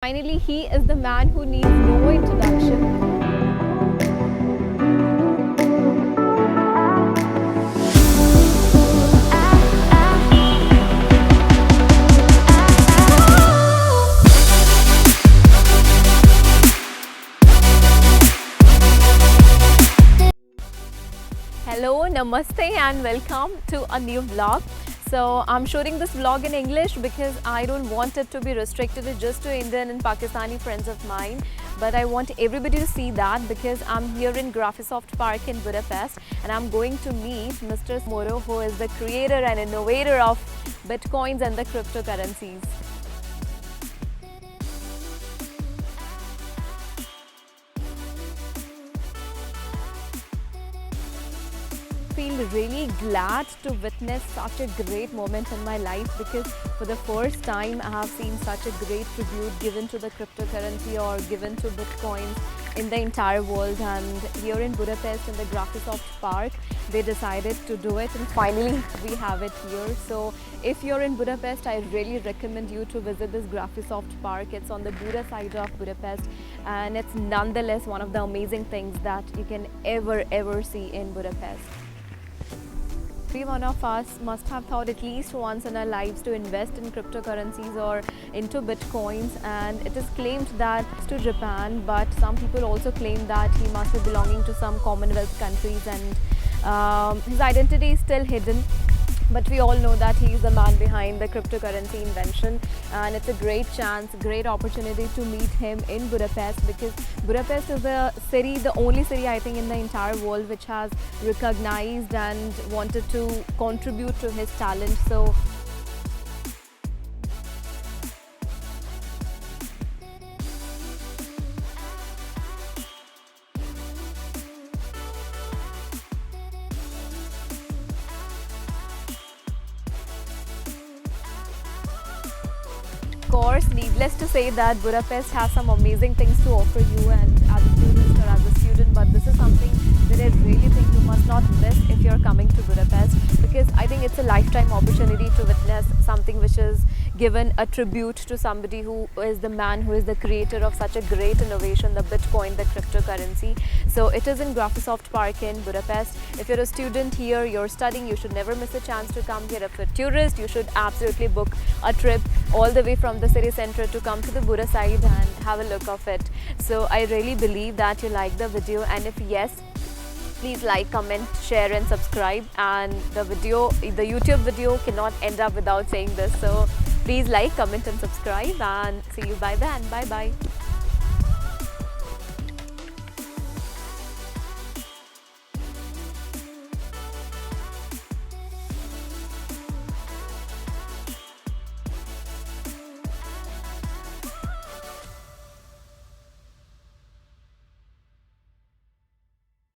Finally, he is the man who needs no introduction. Hello, namaste and welcome to a new vlog. So I'm shooting this vlog in English because I don't want it to be restricted just to Indian and Pakistani friends of mine, but I want everybody to see that because I'm here in Graphisoft Park in Budapest and I'm going to meet Mr. Moro, who is the creator and innovator of Bitcoins and the cryptocurrencies. Feel really glad to witness such a great moment in my life because for the first time I have seen such a great tribute given to the cryptocurrency or given to Bitcoins in the entire world. And here in Budapest in the Graphisoft Park they decided to do it and finally we have it here. So if you're in Budapest, I really recommend you to visit this Graphisoft Park. It's on the Buda side of Budapest and it's nonetheless one of the amazing things that you can ever see in Budapest. Every one of us must have thought at least once in our lives to invest in cryptocurrencies or into Bitcoins, and it is claimed that it's to Japan, but some people also claim that he must be belonging to some Commonwealth countries and his identity is still hidden. But we all know that he is the man behind the cryptocurrency invention, and it's a great chance, great opportunity to meet him in Budapest because Budapest is the city, the only city I think in the entire world which has recognized and wanted to contribute to his talent. So of course, needless to say that Budapest has some amazing things to offer you and as a tourist or as a student, but this is something that I really think you must not miss if you're coming to Budapest because I think it's a lifetime opportunity to witness something which is given a tribute to somebody who is the man who is the creator of such a great innovation, the Bitcoin, the cryptocurrency. So it is in Graphisoft Park in Budapest. If you're a student here, you're studying, you should never miss a chance to come here. If you're a tourist, you should absolutely book a trip all the way from the city center to come to the Buda side and have a look of it. So I really believe that you like the video, and if yes, please like, comment, share and subscribe. And the YouTube video cannot end up without saying this. So please like, comment and subscribe and see you by then. Bye bye.